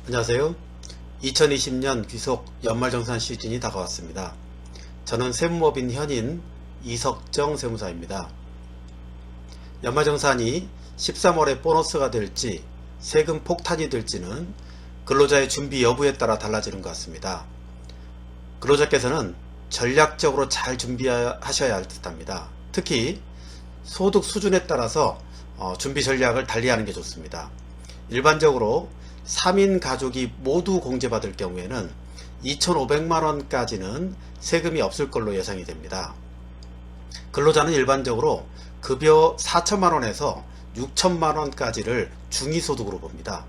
안녕하세요. 2020년 귀속 연말정산 시즌이 다가왔습니다. 저는 세무법인 현인 이석정 세무사입니다. 연말정산이 13월에 보너스가 될지 세금 폭탄이 될지는 근로자의 준비 여부에 따라 달라지는 것 같습니다. 근로자께서는 전략적으로 잘 준비하셔야 할 듯합니다. 특히 소득 수준에 따라서 준비 전략을 달리하는 게 좋습니다. 일반적으로 3인 가족이 모두 공제받을 경우에는 2,500만원까지는 세금이 없을 걸로 예상이 됩니다. 근로자는 일반적으로 급여 4천만원에서 6천만원까지를 중위소득으로 봅니다.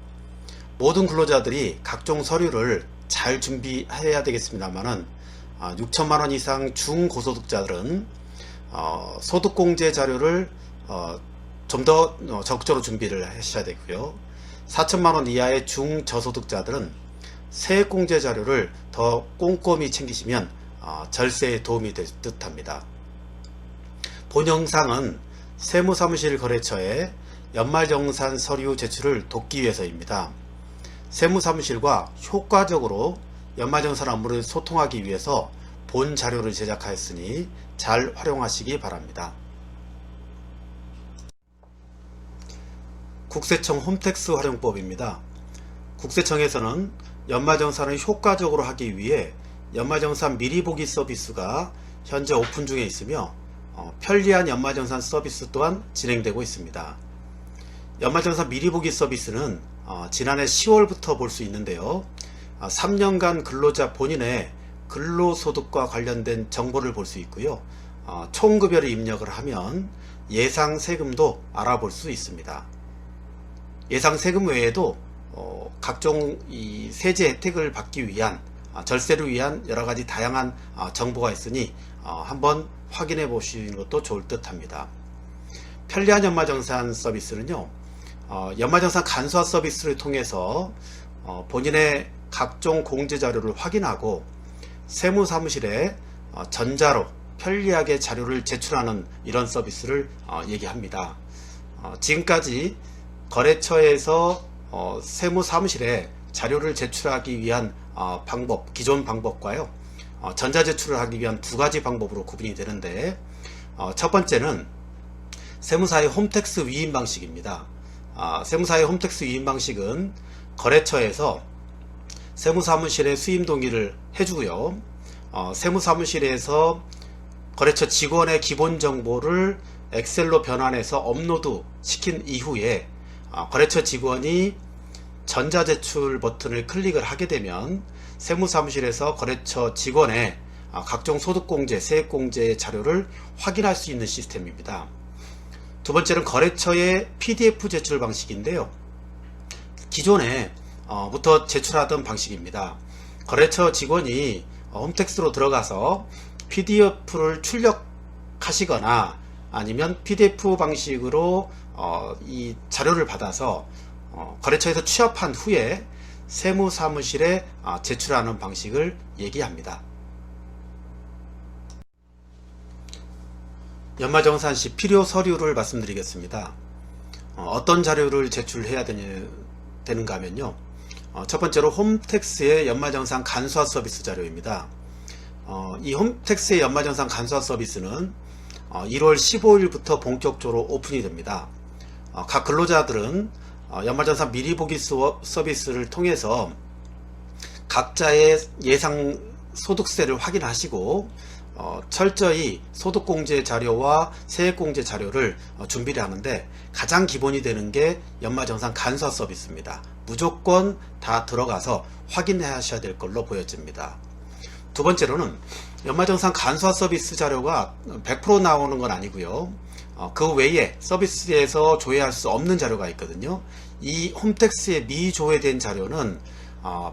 모든 근로자들이 각종 서류를 잘 준비해야 되겠습니다만은 6천만원 이상 중고소득자들은 소득공제 자료를 좀 더 적극적으로 준비를 하셔야 되고요. 4천만원 이하의 중저소득자들은 세액공제 자료를 더 꼼꼼히 챙기시면 절세에 도움이 될 듯합니다. 본 영상은 세무사무실 거래처에 연말정산 서류 제출을 돕기 위해서입니다. 세무사무실과 효과적으로 연말정산 업무를 소통하기 위해서 본 자료를 제작하였으니 잘 활용하시기 바랍니다. 국세청 홈택스 활용법입니다. 국세청에서는 연말정산을 효과적으로 하기 위해 연말정산 미리보기 서비스가 현재 오픈 중에 있으며 편리한 연말정산 서비스 또한 진행되고 있습니다. 연말정산 미리보기 서비스는 지난해 10월부터 볼 수 있는데요. 3년간 근로자 본인의 근로소득과 관련된 정보를 볼 수 있고요. 총급여를 입력을 하면 예상 세금도 알아볼 수 있습니다. 예상 세금 외에도 각종 이 세제 혜택을 받기 위한 절세를 위한 여러가지 다양한 정보가 있으니 한번 확인해 보시는 것도 좋을 듯 합니다. 편리한 연말정산 서비스는요, 연말정산 간소화 서비스를 통해서 본인의 각종 공제 자료를 확인하고 세무사무실에 전자로 편리하게 자료를 제출하는 이런 서비스를 얘기합니다. 지금까지 거래처에서 세무사무실에 자료를 제출하기 위한 방법, 기존 방법과요, 전자제출을 하기 위한 두 가지 방법으로 구분이 되는데, 첫 번째는 세무사의 홈택스 위임 방식입니다. 세무사의 홈택스 위임 방식은 거래처에서 세무사무실에 수임 동의를 해주고요, 세무사무실에서 거래처 직원의 기본 정보를 엑셀로 변환해서 업로드 시킨 이후에 거래처 직원이 전자제출 버튼을 클릭을 하게 되면 세무사무실에서 거래처 직원의 각종 소득공제, 세액공제 자료를 확인할 수 있는 시스템입니다. 두 번째는 거래처의 PDF 제출 방식인데요. 기존에 부터 제출하던 방식입니다. 거래처 직원이 홈택스로 들어가서 PDF를 출력하시거나 아니면 PDF 방식으로 이 자료를 받아서 거래처에서 취합한 후에 세무사무실에 제출하는 방식을 얘기합니다. 연말정산 시 필요 서류를 말씀드리겠습니다. 어떤 자료를 제출해야 되는가 하면요, 첫 번째로 홈택스의 연말정산 간소화 서비스 자료입니다. 이 홈택스의 연말정산 간소화 서비스는 1월 15일부터 본격적으로 오픈이 됩니다. 각 근로자들은 연말정산 미리보기 서비스를 통해서 각자의 예상 소득세를 확인하시고 철저히 소득공제 자료와 세액공제 자료를 준비를 하는데, 가장 기본이 되는 게 연말정산 간소화 서비스입니다. 무조건 다 들어가서 확인하셔야 될 걸로 보여집니다. 두 번째로는 연말정산 간소화 서비스 자료가 100% 나오는 건 아니고요, 그 외에 서비스에서 조회할 수 없는 자료가 있거든요. 이 홈택스에 미조회된 자료는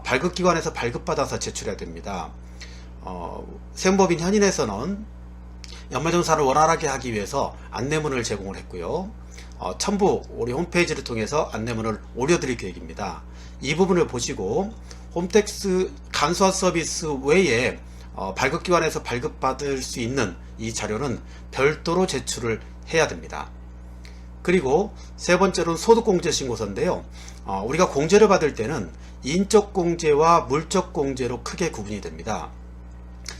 발급기관에서 발급받아서 제출해야 됩니다. 세무법인 현인에서는 연말정산을 원활하게 하기 위해서 안내문을 제공을 했고요, 첨부 우리 홈페이지를 통해서 안내문을 올려드릴 계획입니다. 이 부분을 보시고 홈택스 간소화 서비스 외에 발급기관에서 발급받을 수 있는 이 자료는 별도로 제출을 해야 됩니다. 그리고 세 번째로는 소득공제 신고서인데요. 우리가 공제를 받을 때는 인적공제와 물적공제로 크게 구분이 됩니다.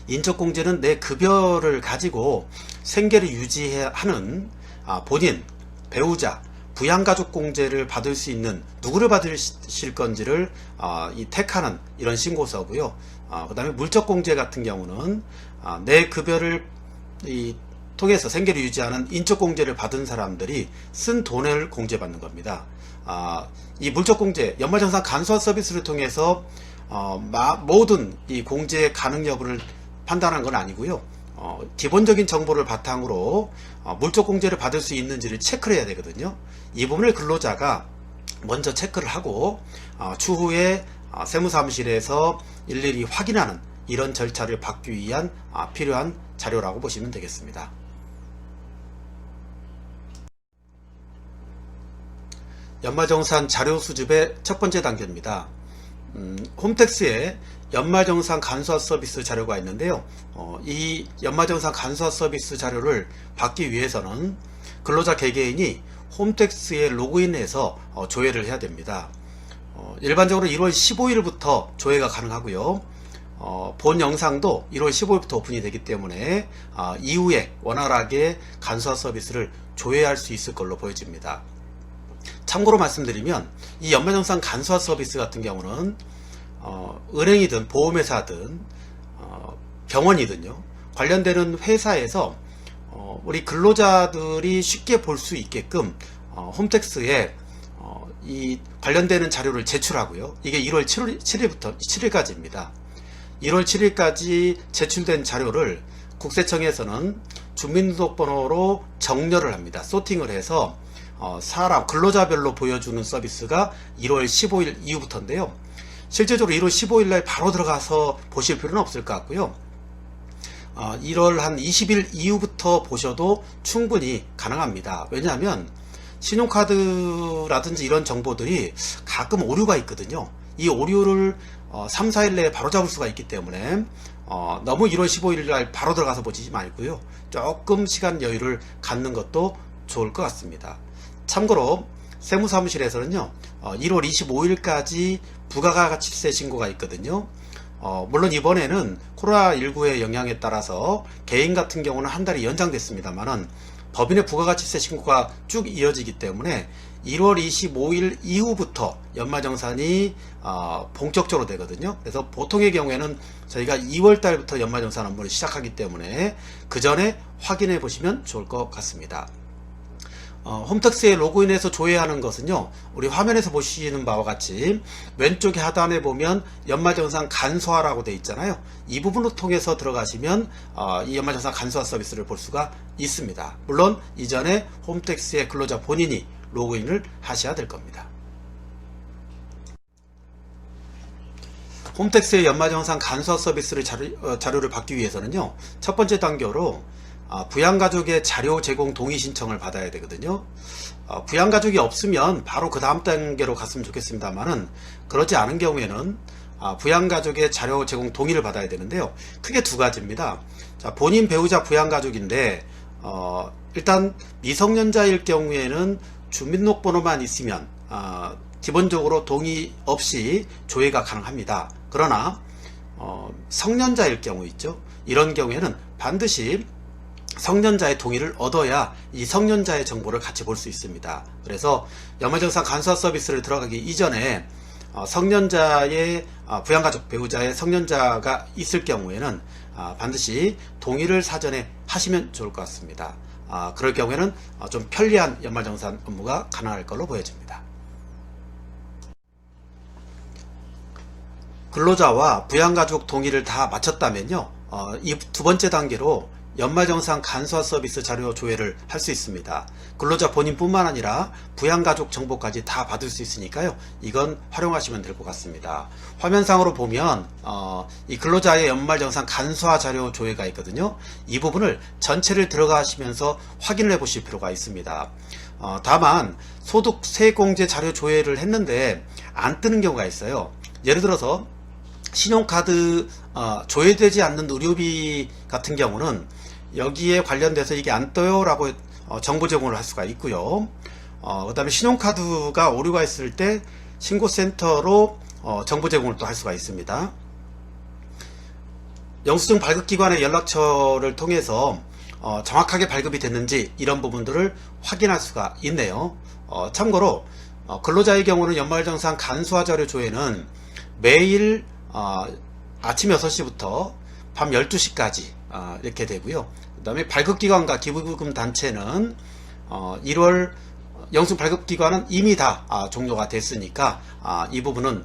인적공제는 내 급여를 가지고 생계를 유지하는 본인, 배우자, 부양가족 공제를 받을 수 있는 누구를 받으실 건지를 택하는 이런 신고서고요. 그 다음에 물적공제 같은 경우는 내 급여를 통해서 생계를 유지하는 인적공제를 받은 사람들이 쓴 돈을 공제받는 겁니다. 이 물적공제, 연말정산 간소화 서비스를 통해서 모든 이 공제 가능 여부를 판단한 건 아니고요. 기본적인 정보를 바탕으로 물적공제를 받을 수 있는지를 체크를 해야 되거든요. 이 부분을 근로자가 먼저 체크를 하고 추후에 세무사무실에서 일일이 확인하는 이런 절차를 밟기 위한 필요한 자료라고 보시면 되겠습니다. 연말정산 자료 수집의 첫 번째 단계입니다. 홈택스에 연말정산 간소화 서비스 자료가 있는데요. 이 연말정산 간소화 서비스 자료를 받기 위해서는 근로자 개개인이 홈택스에 로그인해서 조회를 해야 됩니다. 일반적으로 1월 15일부터 조회가 가능하고요. 본 영상도 1월 15일부터 오픈이 되기 때문에 이후에 원활하게 간소화 서비스를 조회할 수 있을 걸로 보여집니다. 참고로 말씀드리면 이 연말정산 간소화 서비스 같은 경우는 은행이든 보험회사든 병원이든요, 관련되는 회사에서 우리 근로자들이 쉽게 볼 수 있게끔 홈택스에 이 관련되는 자료를 제출하고요. 이게 1월 7일부터 7일까지입니다. 1월 7일까지 제출된 자료를 국세청에서는 주민등록번호로 정렬을 합니다. 소팅을 해서 사람, 근로자별로 보여주는 서비스가 1월 15일 이후부터인데요. 실제적으로 1월 15일 날 바로 들어가서 보실 필요는 없을 것 같고요. 1월 한 20일 이후부터 보셔도 충분히 가능합니다. 왜냐하면 신용카드라든지 이런 정보들이 가끔 오류가 있거든요. 이 오류를 3, 4일 내에 바로 잡을 수가 있기 때문에 너무 1월 15일 날 바로 들어가서 보지 말고요. 조금 시간 여유를 갖는 것도 좋을 것 같습니다. 참고로 세무사무실에서는요, 1월 25일까지 부가가치세 신고가 있거든요. 물론 이번에는 코로나19의 영향에 따라서 개인 같은 경우는 한 달이 연장됐습니다만은 법인의 부가가치세 신고가 쭉 이어지기 때문에 1월 25일 이후부터 연말정산이 본격적으로 되거든요. 그래서 보통의 경우에는 저희가 2월 달부터 연말정산 업무를 시작하기 때문에 그 전에 확인해 보시면 좋을 것 같습니다. 홈택스에 로그인해서 조회하는 것은요, 우리 화면에서 보시는 바와 같이 왼쪽에 하단에 보면 연말정산 간소화라고 되어 있잖아요. 이 부분을 통해서 들어가시면 이 연말정산 간소화 서비스를 볼 수가 있습니다. 물론 이전에 홈택스의 근로자 본인이 로그인을 하셔야 될 겁니다. 홈택스의 연말정산 간소화 서비스를 자료를 받기 위해서는요, 첫 번째 단계로 부양가족의 자료 제공 동의 신청을 받아야 되거든요. 부양가족이 없으면 바로 그 다음 단계로 갔으면 좋겠습니다만은 그렇지 않은 경우에는 부양가족의 자료 제공 동의를 받아야 되는데요. 크게 두 가지입니다. 자, 본인 배우자 부양가족인데 일단 미성년자일 경우에는 주민등록번호만 있으면 기본적으로 동의 없이 조회가 가능합니다. 그러나 성년자일 경우 있죠. 이런 경우에는 반드시 성년자의 동의를 얻어야 이 성년자의 정보를 같이 볼 수 있습니다. 그래서 연말정산 간소화 서비스를 들어가기 이전에 성년자의 부양가족 배우자의 성년자가 있을 경우에는 반드시 동의를 사전에 하시면 좋을 것 같습니다. 그럴 경우에는 좀 편리한 연말정산 업무가 가능할 걸로 보여집니다. 근로자와 부양가족 동의를 다 마쳤다면요, 이 두 번째 단계로 연말정산 간소화 서비스 자료 조회를 할 수 있습니다. 근로자 본인뿐만 아니라 부양가족 정보까지 다 받을 수 있으니까요, 이건 활용하시면 될 것 같습니다. 화면상으로 보면 이 근로자의 연말정산 간소화 자료 조회가 있거든요. 이 부분을 전체를 들어가시면서 확인을 해 보실 필요가 있습니다. 다만 소득세공제 자료 조회를 했는데 안 뜨는 경우가 있어요. 예를 들어서 신용카드 조회되지 않는 의료비 같은 경우는 여기에 관련돼서 이게 안 떠요 라고 정보 제공을 할 수가 있고요. 그 다음에 신용카드가 오류가 있을 때 신고센터로 정보 제공을 또 할 수가 있습니다. 영수증 발급기관의 연락처를 통해서 정확하게 발급이 됐는지 이런 부분들을 확인할 수가 있네요. 참고로 근로자의 경우는 연말정산 간소화 자료 조회는 매일 아침 6시부터 밤 12시까지 이렇게 되고요. 그 다음에 발급기관과 기부금 단체는 1월 영수증 발급기관은 이미 다 종료가 됐으니까 이 부분은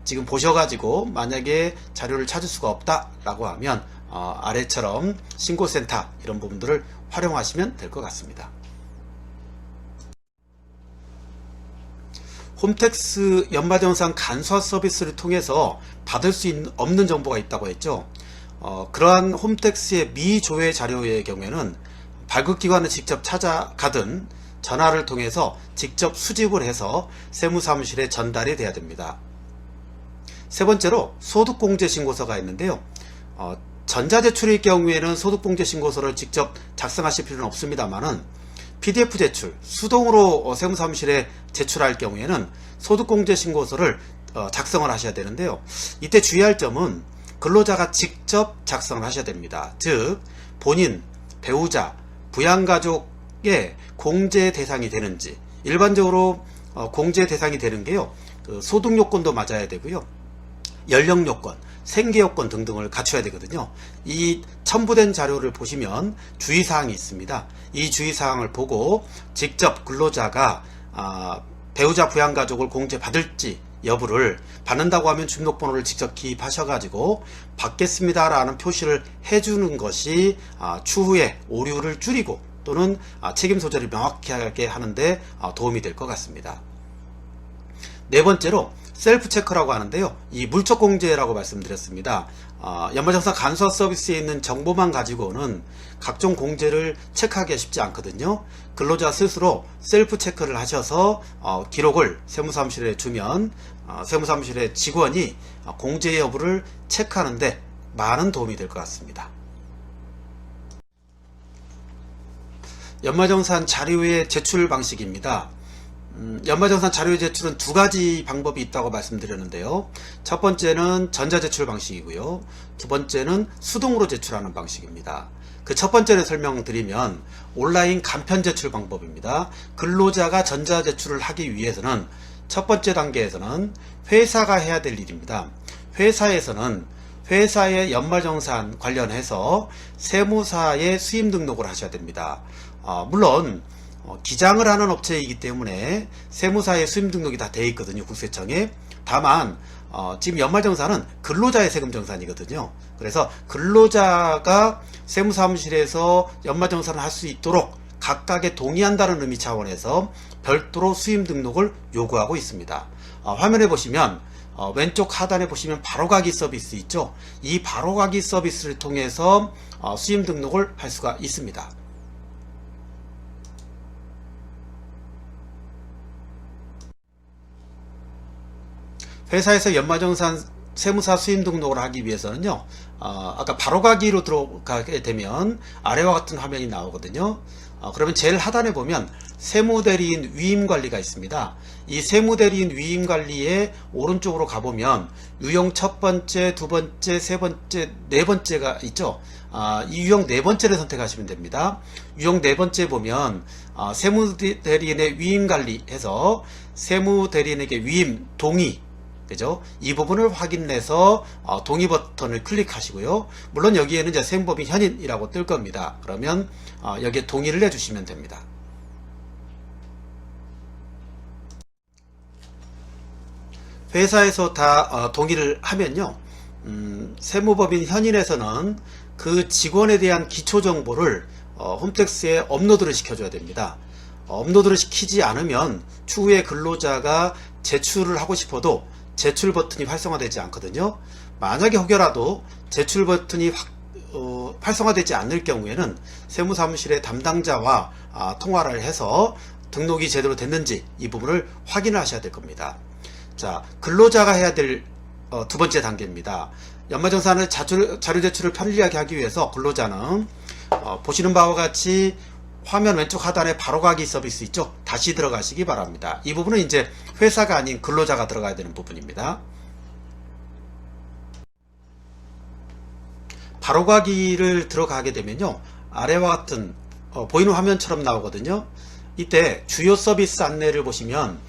지금 보셔가지고 만약에 자료를 찾을 수가 없다라고 하면 아래처럼 신고센터 이런 부분들을 활용하시면 될 것 같습니다. 홈택스 연말정산 간소화 서비스를 통해서 받을 수 없는 정보가 있다고 했죠. 그러한 홈택스의 미조회 자료의 경우에는 발급기관을 직접 찾아가든 전화를 통해서 직접 수집을 해서 세무사무실에 전달이 돼야 됩니다. 세 번째로 소득공제신고서가 있는데요. 전자제출의 경우에는 소득공제신고서를 직접 작성하실 필요는 없습니다만은 PDF 제출, 수동으로 세무사무실에 제출할 경우에는 소득공제신고서를 작성을 하셔야 되는데요. 이때 주의할 점은 근로자가 직접 작성을 하셔야 됩니다. 즉 본인, 배우자, 부양가족의 공제 대상이 되는지, 일반적으로 공제 대상이 되는 게요, 소득요건도 맞아야 되고요, 연령요건, 생계요건 등등을 갖춰야 되거든요. 이 첨부된 자료를 보시면 주의사항이 있습니다. 이 주의사항을 보고 직접 근로자가 배우자 부양가족을 공제받을지 여부를, 받는다고 하면 주민등록번호를 직접 기입하셔가지고 받겠습니다 라는 표시를 해주는 것이 추후에 오류를 줄이고 또는 책임 소재를 명확하게 하는데 도움이 될 것 같습니다. 네 번째로 셀프 체크라고 하는데요. 이 물적 공제라고 말씀드렸습니다. 연말정산 간소화 서비스에 있는 정보만 가지고는 각종 공제를 체크하기가 쉽지 않거든요. 근로자 스스로 셀프 체크를 하셔서 기록을 세무사무실에 주면 세무사무실의 직원이 공제 여부를 체크하는데 많은 도움이 될 것 같습니다. 연말정산 자료의 제출 방식입니다. 연말정산 자료 제출은 두 가지 방법이 있다고 말씀드렸는데요. 첫 번째는 전자제출 방식이고요. 두 번째는 수동으로 제출하는 방식입니다. 그 첫 번째를 설명드리면 온라인 간편 제출 방법입니다. 근로자가 전자제출을 하기 위해서는 첫 번째 단계에서는 회사가 해야 될 일입니다. 회사에서는 회사의 연말정산 관련해서 세무사에 수임 등록을 하셔야 됩니다. 물론 기장을 하는 업체이기 때문에 세무사의 수임 등록이 다 되어 있거든요, 국세청에. 다만 지금 연말정산은 근로자의 세금정산이거든요. 그래서 근로자가 세무사무실에서 연말정산을 할 수 있도록 각각에 동의한다는 의미 차원에서 별도로 수임 등록을 요구하고 있습니다. 화면에 보시면 왼쪽 하단에 보시면 바로가기 서비스 있죠. 이 바로가기 서비스를 통해서 수임 등록을 할 수가 있습니다. 회사에서 연말정산 세무사 수임 등록을 하기 위해서는요, 아까 바로가기로 들어가게 되면 아래와 같은 화면이 나오거든요. 그러면 제일 하단에 보면 세무대리인 위임관리가 있습니다. 이 세무대리인 위임관리의 오른쪽으로 가보면 유형 첫 번째, 두 번째, 세 번째, 네 번째가 있죠. 이 유형 네 번째를 선택하시면 됩니다. 유형 네 번째 보면 세무대리인의 위임관리해서 세무대리인에게 위임 동의, 그죠? 이 부분을 확인해서 동의 버튼을 클릭하시고요. 물론 여기에는 이제 세무법인 현인이라고 뜰 겁니다. 그러면 여기에 동의를 해주시면 됩니다. 회사에서 다 동의를 하면요, 세무법인 현인에서는 그 직원에 대한 기초 정보를 홈택스에 업로드를 시켜줘야 됩니다. 업로드를 시키지 않으면 추후에 근로자가 제출을 하고 싶어도 제출 버튼이 활성화되지 않거든요. 만약에 혹여라도 제출 버튼이 활성화되지 않을 경우에는 세무사무실의 담당자와 통화를 해서 등록이 제대로 됐는지 이 부분을 확인을 하셔야 될 겁니다. 자, 근로자가 해야 될 두 번째 단계입니다. 연말정산을 자료 제출을 편리하게 하기 위해서 근로자는 보시는 바와 같이 화면 왼쪽 하단에 바로가기 서비스 있죠? 다시 들어가시기 바랍니다. 이 부분은 이제 회사가 아닌 근로자가 들어가야 되는 부분입니다. 바로가기를 들어가게 되면요, 아래와 같은 보이는 화면처럼 나오거든요. 이때 주요 서비스 안내를 보시면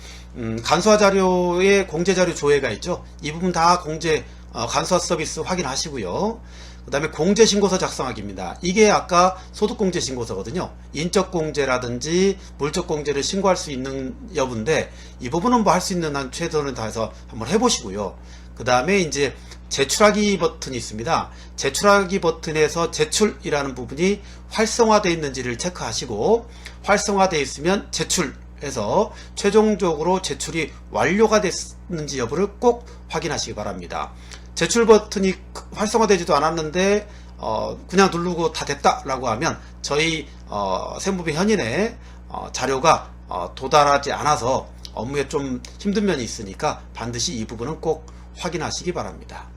간소화 자료에 공제 자료 조회가 있죠. 이 부분 다 공제 간소화 서비스 확인하시고요. 그 다음에 공제신고서 작성하기입니다. 이게 아까 소득공제신고서거든요. 인적공제라든지 물적공제를 신고할 수 있는 여부인데, 이 부분은 뭐 할 수 있는 한 최선을 다해서 한번 해보시고요. 그 다음에 이제 제출하기 버튼이 있습니다. 제출하기 버튼에서 제출이라는 부분이 활성화되어 있는지를 체크하시고, 활성화되어 있으면 제출해서 최종적으로 제출이 완료가 됐는지 여부를 꼭 확인하시기 바랍니다. 제출 버튼이 활성화되지도 않았는데 그냥 누르고 다 됐다 라고 하면 저희 세무비 현인의 자료가 도달하지 않아서 업무에 좀 힘든 면이 있으니까 반드시 이 부분은 꼭 확인하시기 바랍니다.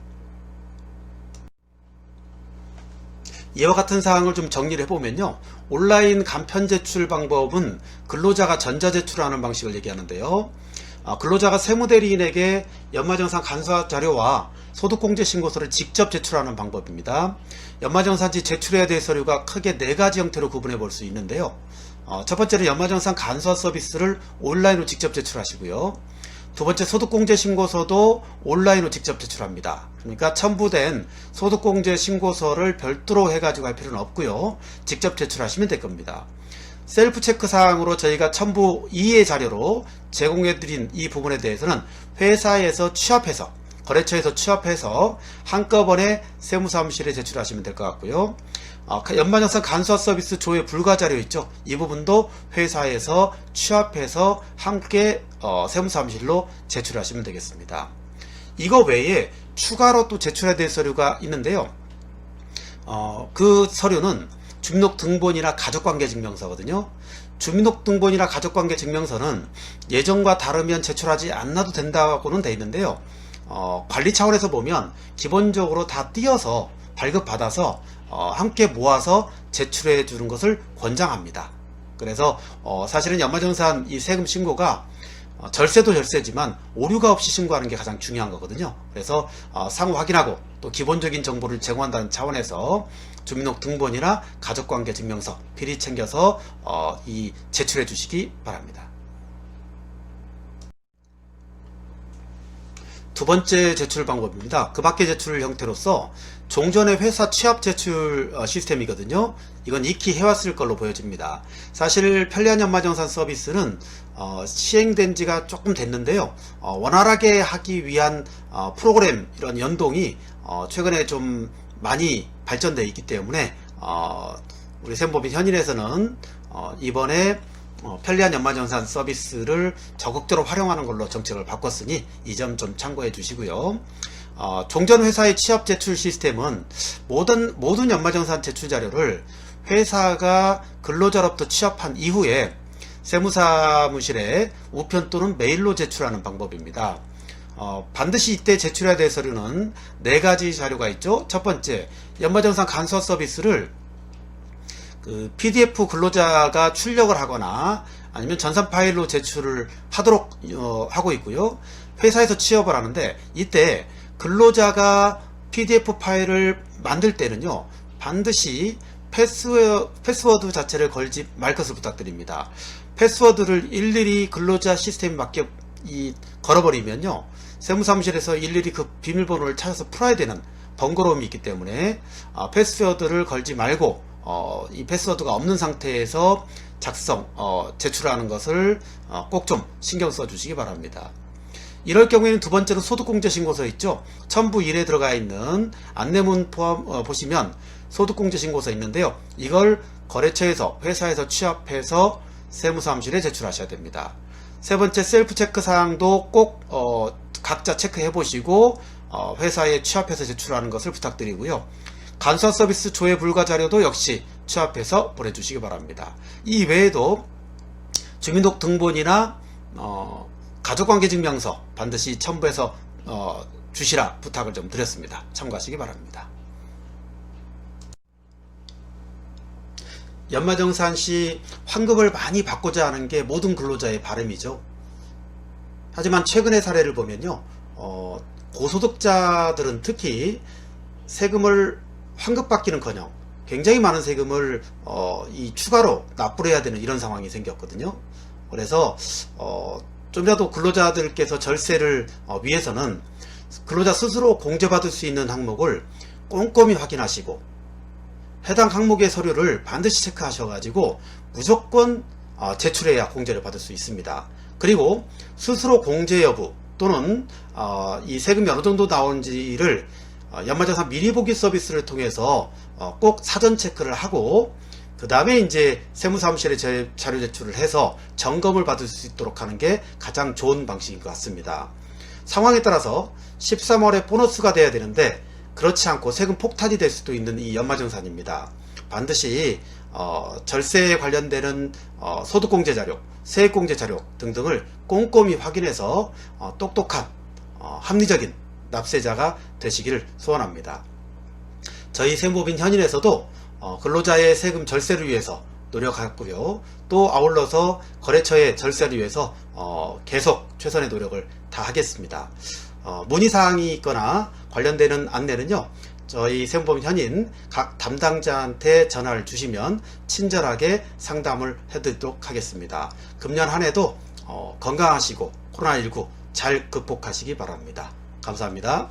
이와 같은 사항을 좀 정리를 해보면요, 온라인 간편 제출 방법은 근로자가 전자제출하는 방식을 얘기하는데요, 근로자가 세무대리인에게 연말정산 간소화 자료와 소득공제신고서를 직접 제출하는 방법입니다. 연말정산지 제출해야 될 서류가 크게 4가지 형태로 구분해 볼 수 있는데요, 첫 번째는 연말정산 간소화 서비스를 온라인으로 직접 제출하시고요, 두 번째, 소득공제신고서도 온라인으로 직접 제출합니다. 그러니까 첨부된 소득공제신고서를 별도로 해가지고 할 필요는 없고요, 직접 제출하시면 될 겁니다. 셀프 체크 사항으로 저희가 첨부 2의 자료로 제공해드린 이 부분에 대해서는 회사에서 취합해서, 거래처에서 취합해서 한꺼번에 세무사무실에 제출하시면 될 것 같고요, 연말정산 간소화 서비스 조회 불가 자료 있죠? 이 부분도 회사에서 취합해서 함께 세무사무실로 제출하시면 되겠습니다. 이거 외에 추가로 또 제출해야 될 서류가 있는데요, 그 서류는 주민등록번이나 가족관계증명서거든요. 주민등록번이나 가족관계증명서는 예전과 다르면 제출하지 않아도 된다고는 돼 있는데요, 관리 차원에서 보면 기본적으로 다 띄어서 발급받아서 함께 모아서 제출해 주는 것을 권장합니다. 그래서 사실은 연말정산 이 세금 신고가 절세도 절세지만 오류가 없이 신고하는 게 가장 중요한 거거든요. 그래서 상호 확인하고 또 기본적인 정보를 제공한다는 차원에서 주민등록번이나 가족관계증명서 필히 챙겨서 이 제출해 주시기 바랍니다. 두 번째 제출 방법입니다. 그 밖의 제출 형태로서 종전의 회사 취합 제출 시스템이거든요. 이건 익히 해왔을 걸로 보여집니다. 사실 편리한 연말정산 서비스는 시행된 지가 조금 됐는데요, 원활하게 하기 위한 프로그램 이런 연동이 최근에 좀 많이 발전되어 있기 때문에 우리 세무법인 현인에서는 이번에 편리한 연말정산 서비스를 적극적으로 활용하는 걸로 정책을 바꿨으니 이 점 좀 참고해 주시고요. 종전 회사의 취합 제출 시스템은 모든 연말정산 제출 자료를 회사가 근로자로부터 취합한 이후에 세무사무실에 우편 또는 메일로 제출하는 방법입니다. 반드시 이때 제출해야 될 서류는 4가지 자료가 있죠. 첫 번째, 연말정산 간소화 서비스를 PDF 근로자가 출력을 하거나 아니면 전산 파일로 제출을 하도록 하고 있고요, 회사에서 취업을 하는데 이때 근로자가 PDF 파일을 만들 때는요, 반드시 패스워드 자체를 걸지 말 것을 부탁드립니다. 패스워드를 일일이 근로자 시스템에 맞게 걸어버리면요, 세무사무실에서 일일이 그 비밀번호를 찾아서 풀어야 되는 번거로움이 있기 때문에 패스워드를 걸지 말고 이 패스워드가 없는 상태에서 제출하는 것을 꼭 좀 신경 써 주시기 바랍니다. 이럴 경우에는 두 번째로 소득공제신고서 있죠. 첨부 1에 들어가 있는 안내문 포함 보시면 소득공제신고서 있는데요, 이걸 거래처에서 회사에서 취합해서 세무사무실에 제출하셔야 됩니다. 세 번째, 셀프 체크 사항도 꼭 각자 체크해 보시고 회사에 취합해서 제출하는 것을 부탁드리고요, 간소화 서비스 조회 불가 자료도 역시 취합해서 보내주시기 바랍니다. 이 외에도 주민등록번이나 가족관계증명서 반드시 첨부해서 주시라 부탁을 좀 드렸습니다. 참고하시기 바랍니다. 연마정산 시 환급을 많이 받고자 하는 게 모든 근로자의 바람이죠. 하지만 최근의 사례를 보면요, 고소득자들은 특히 세금을 환급받기는커녕 굉장히 많은 세금을 이 추가로 납부를 해야 되는 이런 상황이 생겼거든요. 그래서 좀이라도 근로자들께서 절세를 위해서는 근로자 스스로 공제받을 수 있는 항목을 꼼꼼히 확인하시고 해당 항목의 서류를 반드시 체크하셔가지고 무조건 제출해야 공제를 받을 수 있습니다. 그리고 스스로 공제 여부 또는 이 세금이 어느 정도 나온지를 연말정산 미리보기 서비스를 통해서 꼭 사전 체크를 하고 그 다음에 이제 세무사무실에 자료 제출을 해서 점검을 받을 수 있도록 하는 게 가장 좋은 방식인 것 같습니다. 상황에 따라서 13월에 보너스가 돼야 되는데 그렇지 않고 세금 폭탄이 될 수도 있는 이 연말정산입니다. 반드시 절세에 관련되는 소득공제 자료, 세액공제 자료 등등을 꼼꼼히 확인해서 똑똑한 합리적인 납세자가 되시기를 소원합니다. 저희 세무법인 현인에서도 근로자의 세금 절세를 위해서 노력하고요. 또 아울러서 거래처의 절세를 위해서 계속 최선의 노력을 다하겠습니다. 문의사항이 있거나 관련되는 안내는요, 저희 세무법인 현인 각 담당자한테 전화를 주시면 친절하게 상담을 해드리도록 하겠습니다. 금년 한 해도 건강하시고 코로나19 잘 극복하시기 바랍니다. 감사합니다.